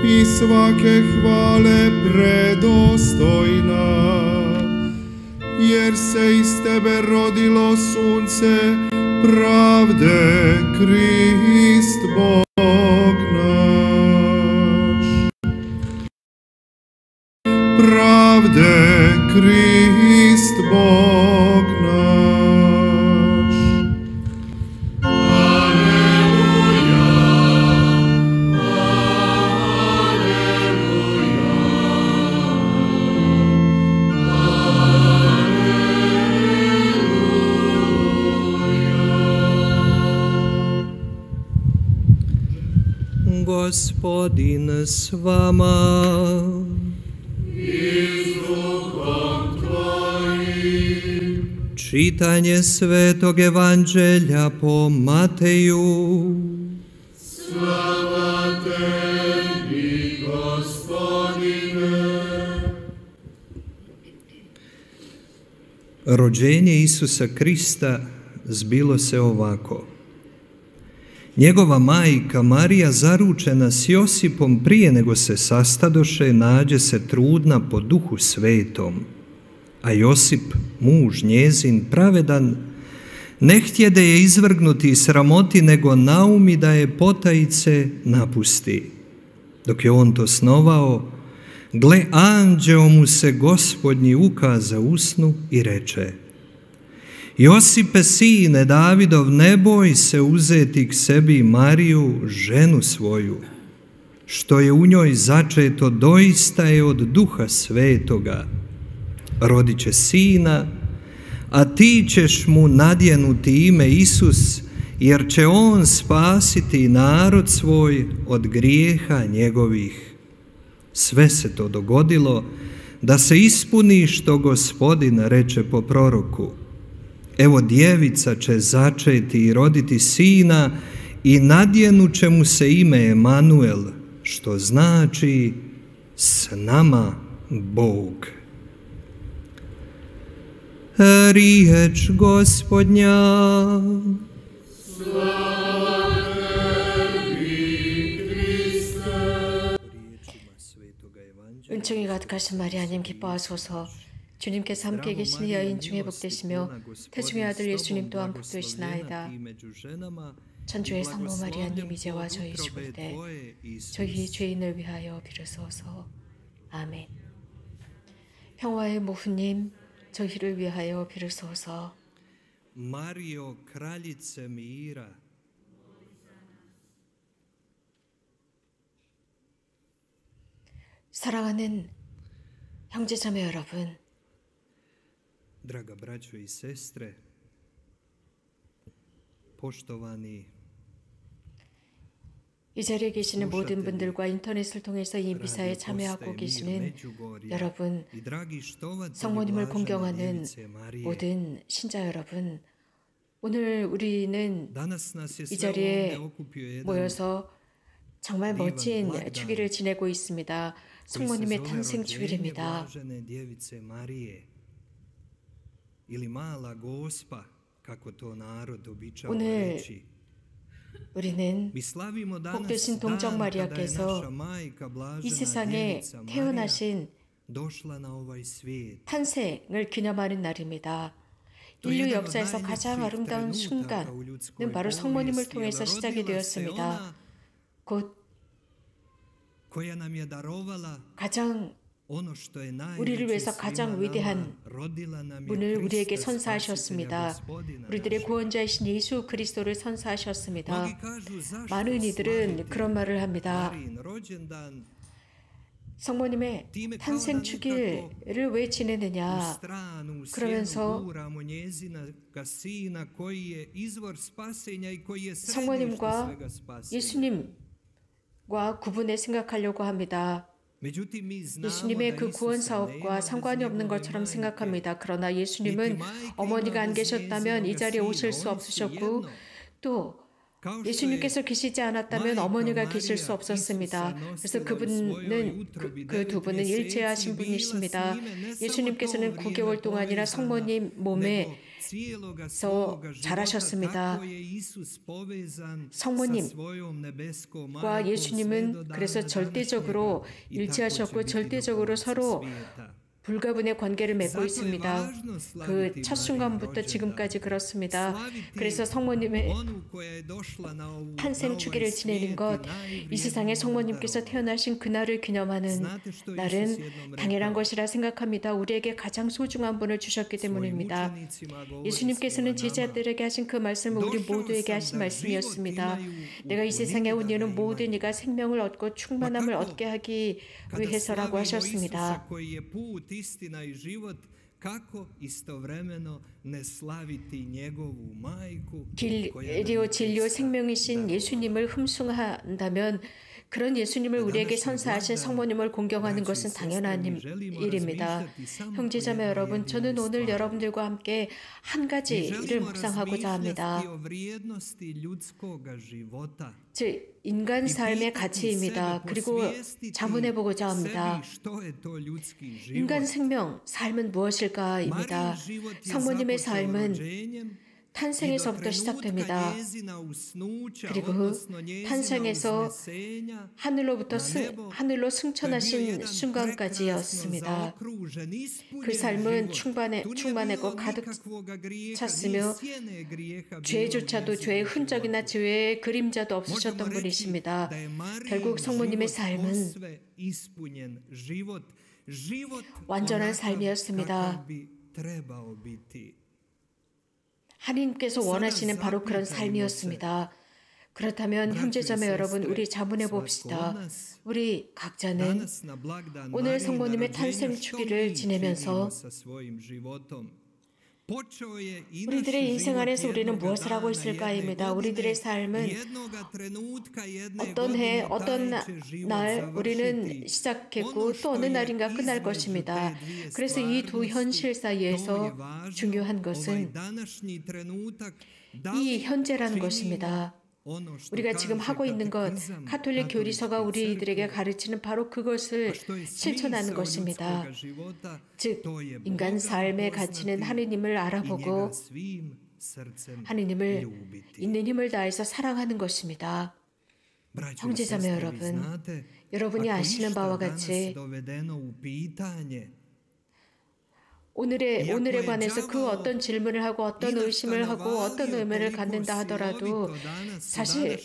i svake hvale predostojna, jer se iz tebe rodilo sunce pravde, Krist Bog naš. Pravde, Krist Bog naš. Aleluja, aleluja. Gospodin s vama. Čitanje Svetog Evanđelja po Mateju. Slava tebi, Gospodine. Rođenje Isusa Krista zbilo se ovako. Njegova majka Marija, zaručena s Josipom prije nego se sastadoše, nađe se trudna po Duhu Svetom. A Josip, muž njezin, pravedan, ne htjede je izvrgnuti sramoti, nego naumi da je potajice napusti. Dok je on to snovao, gle, anđeo mu se Gospodnji ukaza u snu i reče: Josipe, sine Davidov, ne boj se uzeti k sebi Mariju, ženu svoju. Što je u njoj začeto doista je od Duha Svetoga. Rodit će sina, a ti ćeš mu nadjenuti ime Isus, jer će on spasiti narod svoj od grijeha njegovih. Sve se to dogodilo da se ispuni što Gospodin reče po proroku: Evo, djevica će začeti i roditi sina i nadjenut će mu se ime Emanuel, što znači s nama Bog. Riječ Gospodnja. Slava tebi, Kriste. 은총이 가득하신 마리아님 기뻐하소서. 주님께서 함께 계시니 여인 중에 복되시며 태중의 아들 예수님 또한 복되시나이다. 천주의 성모 마리아님, 이제와 저희 죽을 때 저희 죄인을 위하여 빌으소서. 아멘. 평화의 모후님, 저희를 위하여 빌으소서. Mario, kraljice mira. 사랑하는 형제자매 여러분, Draga braćo i sestre, poštovani, 이 자리에 계시는 모든 분들과 인터넷을 통해서 이 미사에 참여하고 계시는 여러분, 성모님을 공경하는 모든 신자 여러분, 오늘 우리는 이 자리에 모여서 정말 멋진 주기를 지내고 있습니다. 성모님의 탄생 주일입니다. 오늘 우리는 복되신 동정 마리아께서 이 세상에 태어나신 탄생을 기념하는 날입니다. 인류 역사에서 가장 아름다운 순간은 바로 성모님을 통해서 시작이 되었습니다. 곧 우리를 위해서 가장 위대한 분을 우리에게 선사하셨습니다. 우리들의 구원자이신 예수 그리스도를 선사하셨습니다. 많은 이들은 그런 말을 합니다. 성모님의 탄생 주기를 왜 지내느냐? 그러면서 성모님과 예수님과 구분해 생각하려고 합니다. 예수님의 그 구원 사업과 상관이 없는 것처럼 생각합니다. 그러나 예수님은 어머니가 안 계셨다면 이 자리에 오실 수 없으셨고, 또 예수님께서 계시지 않았다면 어머니가 계실 수 없었습니다. 그래서 그 두 분은 일체하신 분이십니다. 예수님께서는 9개월 동안이나 성모님 몸에서 자라셨습니다. 성모님과 예수님은 그래서 절대적으로 일치하셨고 절대적으로 서로 불가분의 관계를 맺고 있습니다. 그 첫 순간부터 지금까지 그렇습니다. 그래서 성모님의 탄생 주기를 지내는 것, 이 세상에 성모님께서 태어나신 그날을 기념하는 날은 당연한 것이라 생각합니다. 우리에게 가장 소중한 분을 주셨기 때문입니다. 예수님께서는 제자들에게 하신 그 말씀은 우리 모두에게 하신 말씀이었습니다. 내가 이 세상에 온 이유는 모든 이가 생명을 얻고 충만함을 얻게 하기 위해서라고 하셨습니다. Istina i život, kako istovremeno ne slaviti njegovu majku. 길이요 진리요 생명이신 예수님을 흠숭한다면 그런 예수님을 우리에게 선사하신 성모님을 공경하는 것은 당연한 일입니다. 형제자매 여러분, 저는 오늘 여러분들과 함께 한 가지를 묵상하고자 합니다. 즉 인간 삶의 가치입니다. 그리고 자문해보고자 합니다. 인간 생명, 삶은 무엇일까입니다. 성모님의 삶은 탄생에서부터 시작됩니다. 그리고 탄생에서 하늘로 승천하신 순간까지였습니다. 그 삶은 충만하고 가득 찼으며 죄조차도 죄의 흔적이나 죄의 그림자도 없으셨던 분이십니다. 결국 성모님의 삶은 완전한 삶이었습니다. 하나님께서 원하시는 바로 그런 삶이었습니다. 그렇다면 형제자매 여러분, 우리 자문해 봅시다. 우리 각자는 오늘 성모님의 탄생 주기를 지내면서 우리들의 인생 안에서 우리는 무엇을 하고 있을까입니다. 우리들의 삶은 어떤 해, 어떤 날 우리는 시작했고 또 어느 날인가 끝날 것입니다. 그래서 이 두 현실 사이에서 중요한 것은 이 현재라는 것입니다. 우리가 지금 하고 있는 것, 가톨릭 교리서가 우리들에게 가르치는 바로 그것을 실천하는 것입니다. 즉, 인간 삶의 가치는 하느님을 알아보고 하느님을 있는 힘을 다해서 사랑하는 것입니다. 형제자매 여러분, 여러분이 아시는 바와 같이 오늘에 관해서 그 어떤 질문을 하고 어떤 의심을 하고 어떤 의문을 갖는다 하더라도 사실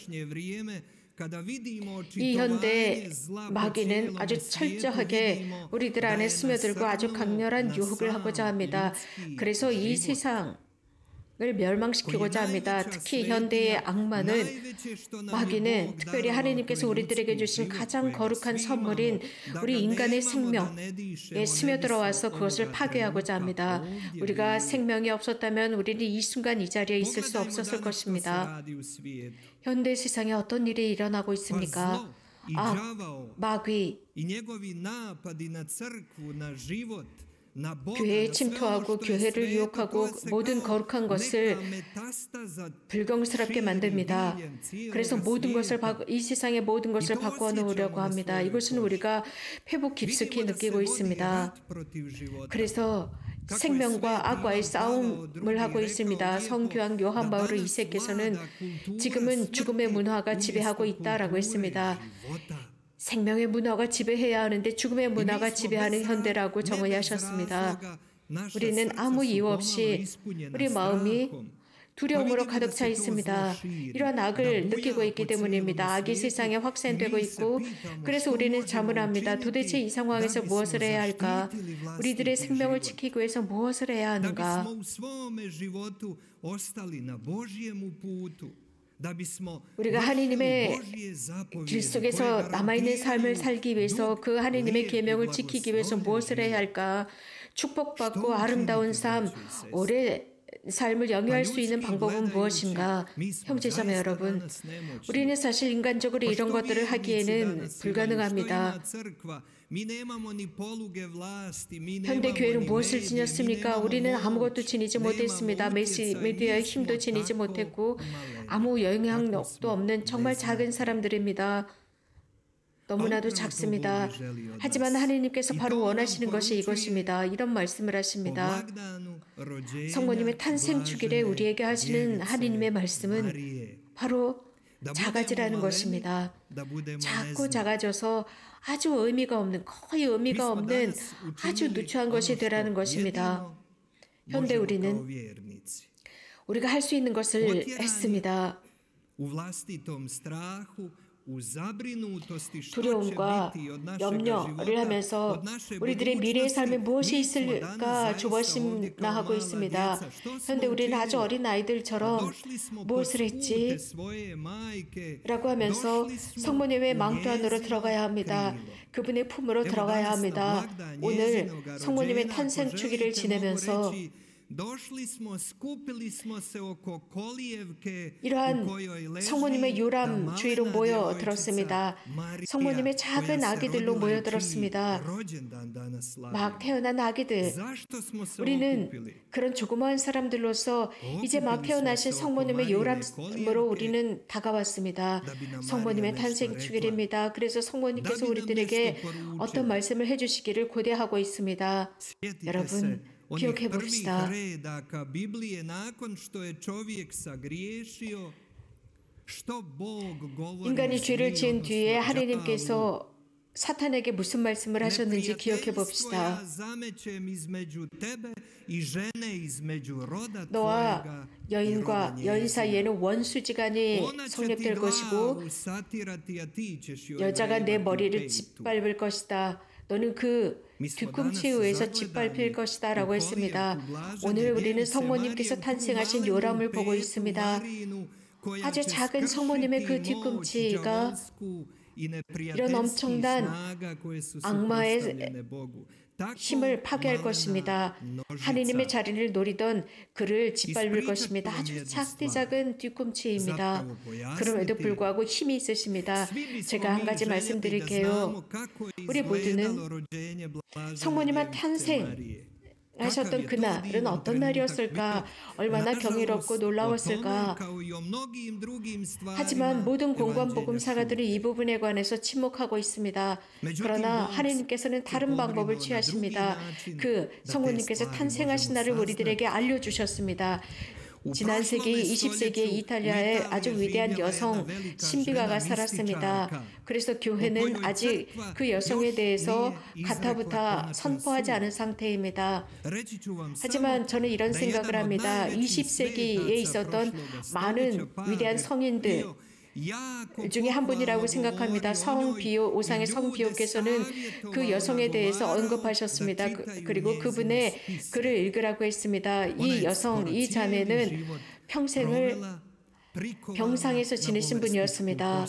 이 현대의 마귀는 아주 철저하게 우리들 안에 스며들고 아주 강렬한 유혹을 하고자 합니다. 그래서 이 세상을 멸망시키고자 합니다. 특히 현대의 악마는 마귀는 특별히 하나님께서 우리들에게 주신 가장 거룩한 선물인 우리 인간의 생명에 스며들어와서 그것을 파괴하고자 합니다. 우리가 생명이 없었다면 우리는 이 순간 이 자리에 있을 수 없었을 것입니다. 현대 세상에 어떤 일이 일어나고 있습니까? 마귀 교회에 침투하고 교회를 유혹하고 모든 거룩한 것을 불경스럽게 만듭니다. 그래서 이 세상의 모든 것을 바꾸어 놓으려고 합니다. 이것은 우리가 페북 깊숙이 느끼고 있습니다. 그래서 생명과 악과의 싸움을 하고 있습니다. 성교황 요한 바울 2세께서는 지금은 죽음의 문화가 지배하고 있다라고 했습니다. 생명의 문화가 지배해야 하는데 죽음의 문화가 지배하는 현대라고 정의하셨습니다. 우리는 아무 이유 없이 우리 마음이 두려움으로 가득 차 있습니다. 이런 악을 느끼고 있기 때문입니다. 악이 세상에 확산되고 있고 그래서 우리는 자문합니다. 도대체 이 상황에서 무엇을 해야 할까? 우리들의 생명을 지키기 위해서 무엇을 해야 하는가? 우리가 하나님의 길 속에서 남아있는 삶을 살기 위해서 그 하나님의 계명을 지키기 위해서 무엇을 해야 할까? 축복받고 아름다운 삶, 오래 삶을 영위할 수 있는 방법은 무엇인가? 형제자매 여러분, 우리는 사실 인간적으로 이런 것들을 하기에는 불가능합니다. 현대 교회는 무엇을 지녔습니까? 우리는 아무것도 지니지 못했습니다. 메시미디어의 힘도 지니지 못했고 아무 영향력도 없는 정말 작은 사람들입니다. 너무나도 작습니다. 하지만 하나님께서 바로 원하시는 것이 이것입니다. 이런 말씀을 하십니다. 성모님의 탄생 주길에 우리에게 하시는 하나님의 말씀은 바로 작아지라는 것입니다. 자꾸 작아져서 아주 의미가 없는, 거의 의미가 없는 아주 누추한 것이 되라는 것입니다. 현대 우리는 우리가 할 수 있는 것을 했습니다. 두려움과 염려를 하면서 우리들의 미래의 삶에 무엇이 있을까 조바심나하고 있습니다. 현대 우리는 아주 어린 아이들처럼 무엇을 했지? 라고 하면서 성모님의 망토 안으로 들어가야 합니다. 그분의 품으로 들어가야 합니다. 오늘 성모님의 탄생 주기를 지내면서 이러한 성모님의 요람 주위로 모여들었습니다. 성모님의 작은 아기들로 모여들었습니다. 막 태어난 아기들. 우리는 그런 조그마한 사람들로서 이제 막 태어나신 성모님의 요람으로 우리는 다가왔습니다. 성모님의 탄생 주일입니다. 그래서 성모님께서 우리들에게 어떤 말씀을 해주시기를 고대하고 있습니다. 여러분, 기억해 봅시다. 인간이 죄를 지은 뒤에 하나님께서 사탄에게 무슨 말씀을 하셨는지 기억해 봅시다. 너와 여인과 여인 사이에는 원수지간이 성립될 것이고 여자가 내 머리를 짓밟을 것이다. 너는 그 뒤꿈치에 의해서 짓밟힐 것이다 라고 했습니다. 오늘 우리는 성모님께서 탄생하신 요람을 보고 있습니다. 아주 작은 성모님의 그 뒤꿈치가 이런 엄청난 악마의 힘을 파괴할 것입니다. 하느님의 자리를 노리던 그를 짓밟을 것입니다. 아주 작디-작은 뒤꿈치입니다. 그럼에도 불구하고 힘이 있으십니다. 제가 한 가지 말씀드릴게요. 우리 모두는 성모님의 탄생 하셨던 그날은 어떤 날이었을까? 얼마나 경이롭고 놀라웠을까? 하지만 모든 공관복음사가들은 이 부분에 관해서 침묵하고 있습니다. 그러나 하나님께서는 다른 방법을 취하십니다. 그 성모님께서 탄생하신 날을 우리들에게 알려주셨습니다. 지난 세기 20세기의 이탈리아에 아주 위대한 여성 신비가가 살았습니다. 그래서 교회는 아직 그 여성에 대해서 가타부타 선포하지 않은 상태입니다. 하지만 저는 이런 생각을 합니다. 20세기에 있었던 많은 위대한 성인들 중에 한 분이라고 생각합니다. 성비오, 오상의 성비오께서는 그 여성에 대해서 언급하셨습니다. 그리고 그분의 글을 읽으라고 했습니다. 이 여성, 이 자매는 평생을 병상에서 지내신 분이었습니다.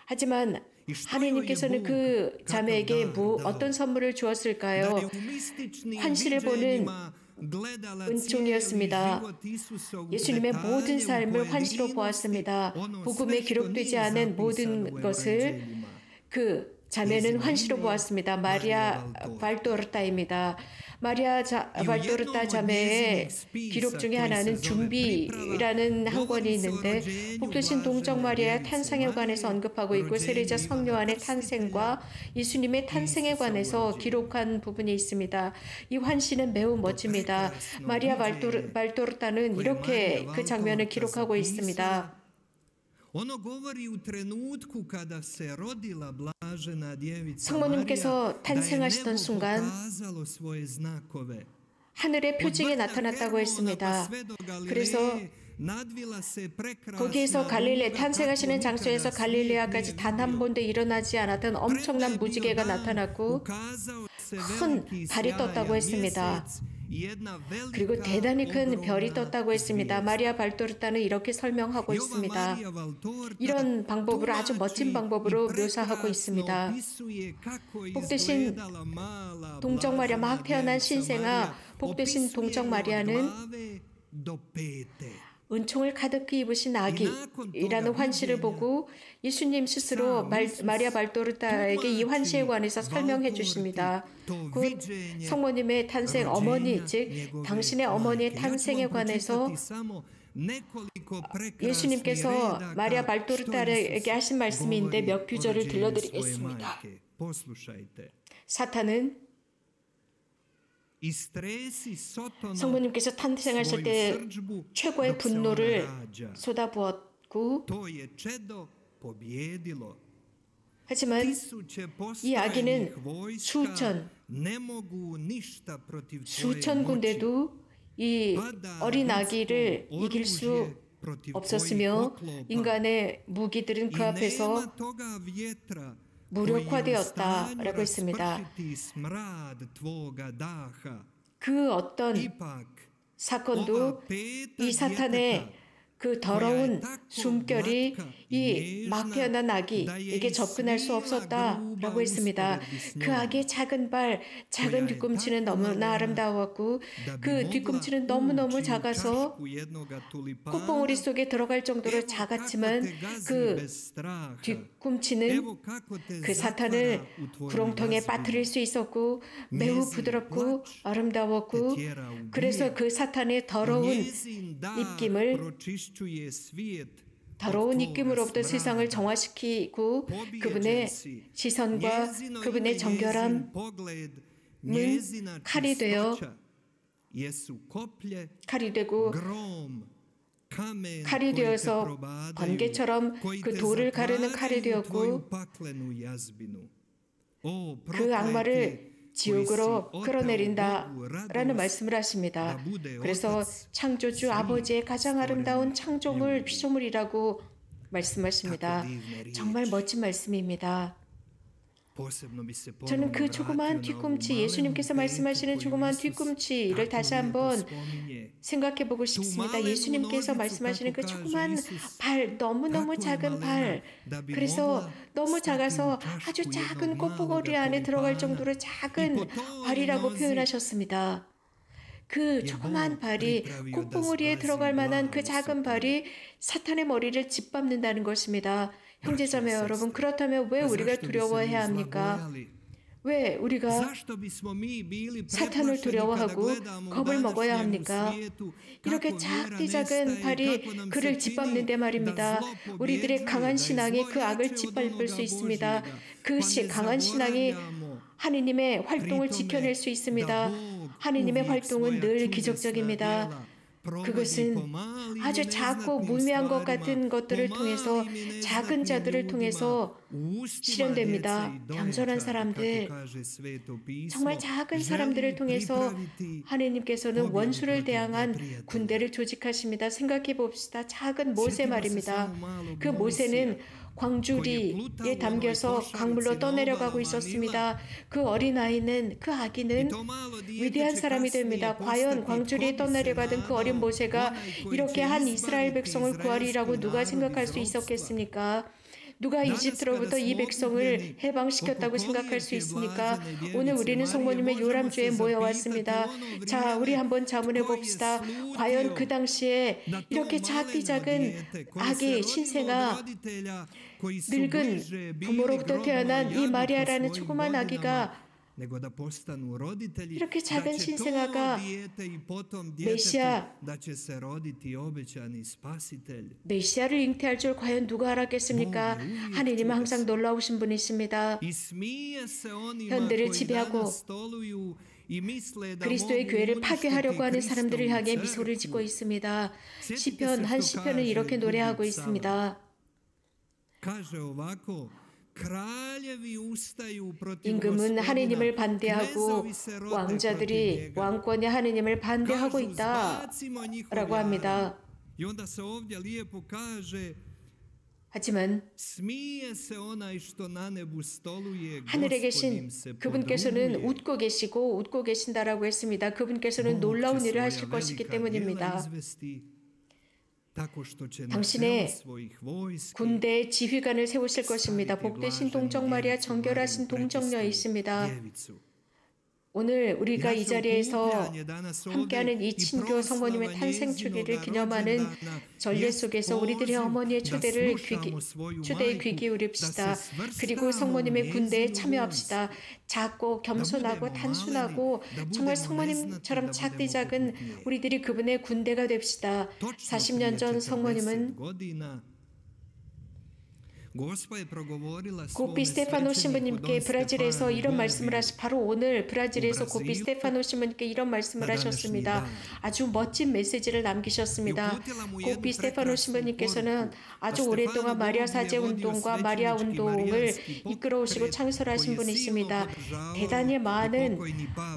하지만 하나님께서는 그 자매에게 어떤 선물을 주었을까요? 환시를 보는 은총이었습니다. 예수님의 모든 삶을 환시로 보았습니다. 복음에 기록되지 않은 모든 것을 그 자매는 환시로 보았습니다. 마리아 발도르타입니다. 마리아 발도르타 자매의 기록 중에 하나는 준비라는 한 권이 있는데 복되신 동정 마리아의 탄생에 관해서 언급하고 있고 세례자 성요한의 탄생과 예수님의 탄생에 관해서 기록한 부분이 있습니다. 이 환시는 매우 멋집니다. 마리아 발도르타는 이렇게 그 장면을 기록하고 있습니다. 성모님께서 탄생하시던 순간 하늘의 표징이 나타났다고 했습니다. 그래서 거기에서 갈릴레 탄생하시는 장소에서 갈릴레아까지 단 한 번도 일어나지 않았던 엄청난 무지개가 나타났고 큰 달이 떴다고 했습니다. 그리고 대단히 큰 별이 떴다고 했습니다. 마리아 발도르타는 이렇게 설명하고 있습니다. 이런 방법으로 아주 멋진 방법으로 묘사하고 있습니다. 복되신 동정 마리아, 막 태어난 신생아 복되신 동정 마리아는 은총을 가득히 입으신 아기라는 환시를 보고 예수님 스스로 마리아 발도르타에게 이 환시에 관해서 설명해 주십니다. 곧 성모님의 탄생, 어머니, 즉 당신의 어머니의 탄생에 관해서 예수님께서 마리아 발도르타에게 하신 말씀인데 몇 구절을 들려드리겠습니다. 사탄은 성모님께서 탄생하실 때 최고의 분노를 쏟아부었고, 하지만 이 아기는 수천 군데도 이 어린 아기를 이길 수 없었으며 인간의 무기들은 그 앞에서 무력화되었다라고 했습니다. 그 어떤 사건도 이 사탄의 그 더러운 숨결이 이 막 태어난 아기에게 접근할 수 없었다라고 했습니다. 그 아기의 작은 발, 작은 뒤꿈치는 너무나 아름다웠고 그 뒤꿈치는 너무너무 작아서 콧봉우리 속에 들어갈 정도로 작았지만 그 뒤꿈치는 그 사탄을 구렁텅이에 빠뜨릴 수 있었고 매우 부드럽고 아름다웠고, 그래서 그 사탄의 더러운 입김으로부터 세상을 정화시키고 그분의 시선과 그분의 정결함은 칼이 되고 칼이 되어서 번개처럼 그 돌을 가르는 칼이 되었고 그 악마를 지옥으로 끌어내린다라는 말씀을 하십니다. 그래서 창조주 아버지의 가장 아름다운 창조물, 피조물이라고 말씀하십니다. 정말 멋진 말씀입니다. 저는 그 조그마한 뒤꿈치, 예수님께서 말씀하시는 조그마한 뒤꿈치를 다시 한번 생각해 보고 싶습니다. 예수님께서 말씀하시는 그 조그마한 발, 너무너무 작은 발, 그래서 너무 작아서 아주 작은 콧보거리 안에 들어갈 정도로 작은 발이라고 표현하셨습니다. 그 조그마한 발이 콧봉우리에 들어갈 만한 그 작은 발이 사탄의 머리를 짓밟는다는 것입니다. 형제자매 여러분, 그렇다면 왜 우리가 두려워해야 합니까? 왜 우리가 사탄을 두려워하고 겁을 먹어야 합니까? 이렇게 작은 발이 그를 짓밟는데 말입니다. 우리들의 강한 신앙이 그 악을 짓밟을 수 있습니다. 그 강한 신앙이 하느님의 활동을 지켜낼 수 있습니다. 하느님의 활동은 늘 기적적입니다. 그것은 아주 작고 무미한 것 같은 것들을 통해서, 작은 자들을 통해서 실현됩니다. 겸손한 사람들, 정말 작은 사람들을 통해서 하느님께서는 원수를 대항한 군대를 조직하십니다. 생각해 봅시다. 작은 모세 말입니다. 그 모세는 광주리에 담겨서 강물로 떠내려가고 있었습니다. 그 어린아이는, 그 아기는 위대한 사람이 됩니다. 과연 광주리에 떠내려가던 그 어린 모세가 이렇게 한 이스라엘 백성을 구하리라고 누가 생각할 수 있었겠습니까? 누가 이집트로부터 이 백성을 해방시켰다고 생각할 수 있습니까? 오늘 우리는 성모님의 요람주에 모여왔습니다. 자, 우리 한번 자문해 봅시다. 과연 그 당시에 이렇게 작은 아기 신생아, 늙은 부모로부터 태어난 이 마리아라는 조그만 아기가, 이렇게 작은 신생아가 메시아를 잉태할 줄 과연 누가 알았겠습니까? 하느님은 항상 놀라우신 분이십니다. 현대를 지배하고 그리스도의 교회를 파괴하려고 하는 사람들을 향해 미소를 짓고 있습니다. 시편, 한 시편은 이렇게 노래하고 있습니다. 임금은 하느님을 반대하고 왕자들이 왕권이 하느님을 반대하고 있다 라고 합니다. 하지만 하늘에 계신 그분께서는 웃고 계신다라고 했습니다. 그분께서는 놀라운 일을 하실 것이기 때문입니다. 당신의 군대의 지휘관을 세우실 것입니다. 복되신 동정 마리아, 정결하신 동정녀이십니다. 오늘 우리가 이 자리에서 함께하는 이 친교 성모님의 탄생 주기를 기념하는 전례 속에서 우리들의 어머니의 초대에 귀 기울입시다. 그리고 성모님의 군대에 참여합시다. 작고 겸손하고 단순하고 정말 성모님처럼 작디 작은 우리들이 그분의 군대가 됩시다. 40년 전 성모님은 고피 스테파노 신부님께 브라질에서 이런 말씀을 바로 오늘 브라질에서 고피 스테파노 신부님께 이런 말씀을 하셨습니다. 아주 멋진 메시지를 남기셨습니다. 고피 스테파노 신부님께서는 아주 오랫동안 마리아 사제 운동과 마리아 운동을 이끌어오시고 창설하신 분이십니다. 대단히 많은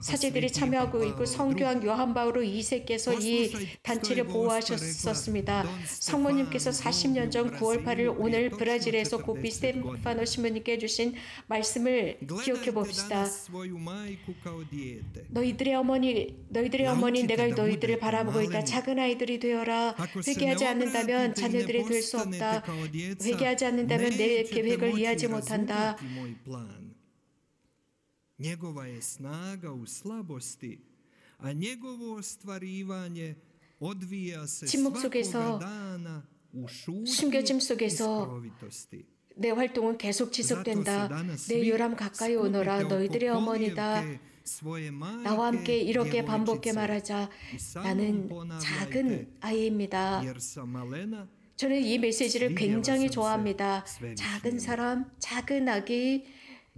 사제들이 참여하고 있고 성교황 요한 바오로 2세께서 이 단체를 보호하셨었습니다. 성모님께서 40년 전 9월 8일 오늘 브라질에 고피 스테파노 신부님께 해주신 말씀을 기억해 봅시다. 너희들의 어머니 내가 너희들을 바라보고 있다. 작은 아이들이 되어라. 회개하지 않는다면 자녀들이 될 수 없다. 회개하지 않는다면 내 계획을 이해하지 못한다. 침묵 속에서 숨겨짐 속에서 내 활동은 계속 지속된다. 내 요람 가까이 오너라. 너희들의 어머니다. 나와 함께 이렇게 반복해 말하자. 나는 작은 아이입니다. 저는 이 메시지를 굉장히 좋아합니다. 작은 사람, 작은 아기,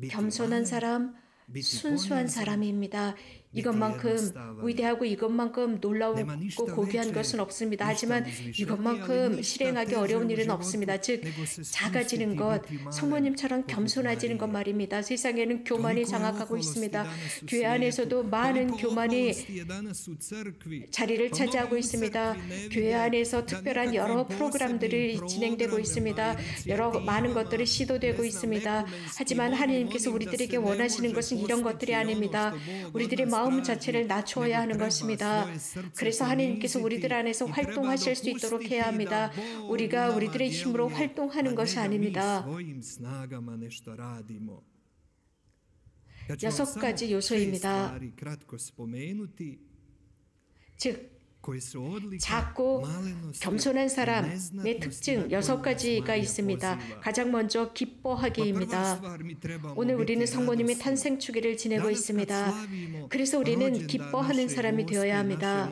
겸손한 사람, 순수한 사람입니다. 이것만큼 위대하고 이것만큼 놀라우고 고귀한 것은 없습니다. 하지만 이것만큼 실행하기 어려운 일은 없습니다. 즉 작아지는 것, 성모님처럼 겸손해지는 것 말입니다. 세상에는 교만이 장악하고 있습니다. 교회 안에서도 많은 교만이 자리를 차지하고 있습니다. 교회 안에서 특별한 여러 프로그램들이 진행되고 있습니다. 많은 것들이 시도되고 있습니다. 하지만 하나님께서 우리들에게 원하시는 것은 이런 것들이 아닙니다. 우리들의 마음 자체를 낮추어야 하는 것입니다. 그래서 하나님께서 우리들 안에서 활동하실 수 있도록 해야 합니다. 우리가 우리들의 힘으로 활동하는 것이 아닙니다. 6가지 요소입니다. 즉 작고 겸손한 사람의 특징 6가지가 있습니다. 가장 먼저 기뻐하기입니다. 오늘 우리는 성모님의 탄생 주기를 지내고 있습니다. 그래서 우리는 기뻐하는 사람이 되어야 합니다.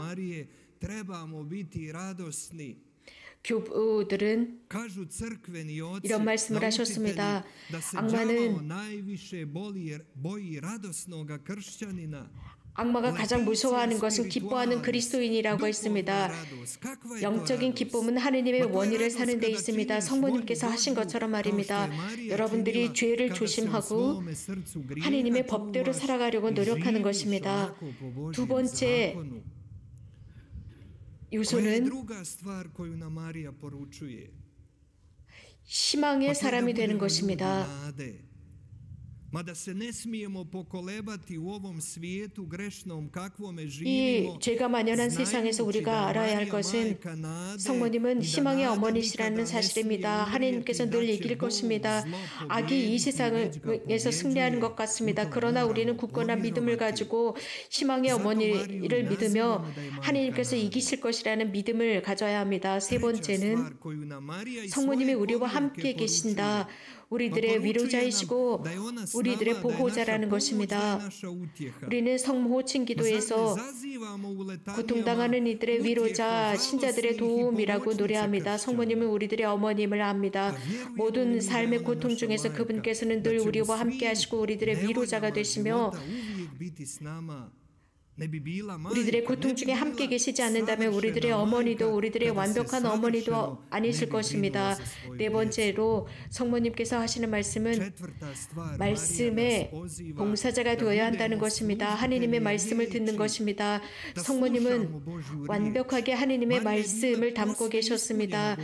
교부들은 이런 말씀을 하셨습니다. 악마가 가장 무서워하는 것은 기뻐하는 그리스도인이라고 했습니다. 영적인 기쁨은 하느님의 원의를 사는 데 있습니다. 성모님께서 하신 것처럼 말입니다. 여러분들이 죄를 조심하고 하느님의 법대로 살아가려고 노력하는 것입니다. 두 번째 요소는 희망의 사람이 되는 것입니다. 이 죄가 만연한 세상에서 우리가 알아야 할 것은 성모님은 희망의 어머니시라는 사실입니다. 하나님께서 늘 이길 것입니다. 악이 이 세상에서 승리하는 것 같습니다. 그러나 우리는 굳건한 믿음을 가지고 희망의 어머니를 믿으며 하나님께서 이기실 것이라는 믿음을 가져야 합니다. 세 번째는 성모님이 우리와 함께 계신다. 우리들의 위로자이시고 우리들의 보호자라는 것입니다. 우리는 성모호칭 기도에서 고통당하는 이들의 위로자, 신자들의 도움이라고 노래합니다. 성모님은 우리들의 어머님을 압니다. 모든 삶의 고통 중에서 그분께서는 늘 우리와 함께 하시고 우리들의 위로자가 되시며 우리들의 고통 중에 함께 계시지 않는다면 우리들의 어머니도 우리들의 완벽한 어머니도 아니실 것입니다. 네 번째로 성모님께서 하시는 말씀은 말씀의 봉사자가 되어야 한다는 것입니다. 하느님의 말씀을 듣는 것입니다. 성모님은 완벽하게 하느님의 말씀을 담고 계셨습니다.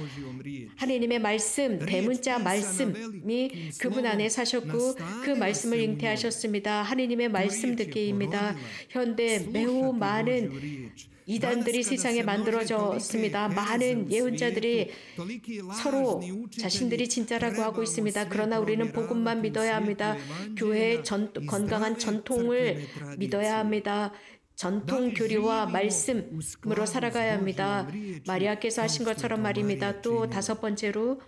하느님의 말씀, 대문자 말씀이 그분 안에 사셨고 그 말씀을 잉태하셨습니다. 하느님의 말씀 듣기입니다. 현대 매우 많은 이단들이 세상에 만들어졌습니다. 많은 예언자들이 서로 자신들이 진짜라고 하고 있습니다. 그러나 우리는 복음만 믿어야 합니다. 교회의 건강한 전통을 믿어야 합니다. 전통 교리와 말씀으로 살아가야 합니다. 마리아께서 하신 것처럼 말입니다. 또 다섯 번째로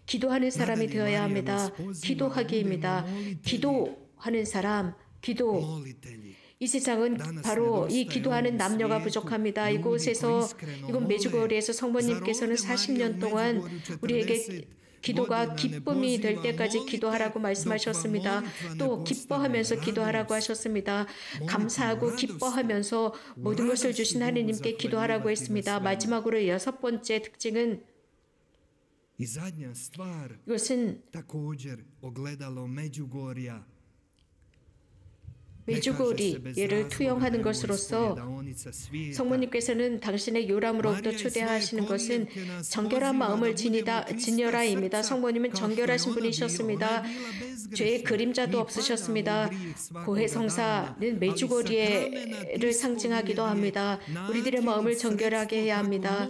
기도하는 사람이 되어야 합니다. 기도하기입니다. 기도하는 사람, 기도. 이 세상은 바로 이 기도하는 남녀가 부족합니다. 이곳 메주거리에서 성모님께서는 40년 동안 우리에게 기도가 기쁨이 될 때까지 기도하라고 말씀하셨습니다. 또 기뻐하면서 기도하라고 하셨습니다. 감사하고 기뻐하면서 모든 것을 주신 하느님께 기도하라고 했습니다. 마지막으로 여섯 번째 특징은 이것은 메주고리를 투영하는 것으로서 성모님께서는 당신의 요람으로부터 초대하시는 것은 정결한 마음을 지녀라입니다. 성모님은 정결하신 분이셨습니다. 죄의 그림자도 없으셨습니다. 고해성사는 메주고리를 상징하기도 합니다. 우리들의 마음을 정결하게 해야 합니다.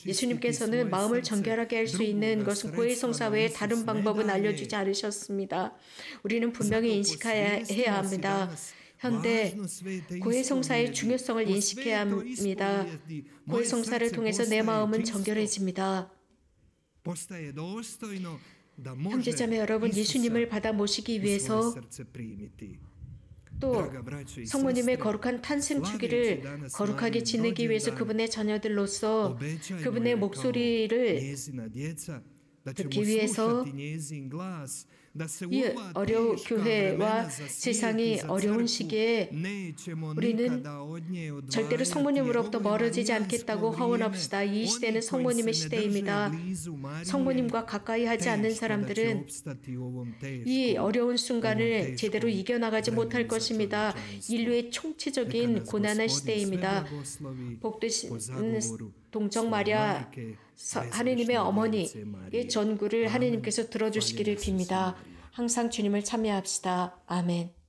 예수님께서는 마음을 정결하게 할 수 있는 것은 고해성사 외에 다른 방법은 알려주지 않으셨습니다. 우리는 분명히 인식해야 합니다. 현대 고해성사의 중요성을 인식해야 합니다. 고해성사를 통해서 내 마음은 정결해집니다. 형제자매 여러분, 예수님을 받아 모시기 위해서 또 성모님의 거룩한 탄생 주기를 거룩하게 지내기 위해서 그분의 자녀들로서 그분의 목소리를 듣기 위해서 이 어려운 교회와 세상이 어려운 시기에 우리는 절대로 성모님으로부터 멀어지지 않겠다고 허원합시다. 이 시대는 성모님의 시대입니다. 성모님과 가까이 하지 않는 사람들은 이 어려운 순간을 제대로 이겨나가지 못할 것입니다. 인류의 총체적인 고난의 시대입니다. 복되신 동정 마리아 하느님의 어머니의 전구를 하느님께서 들어주시기를 빕니다. 항상 주님을 찬미합시다. 아멘.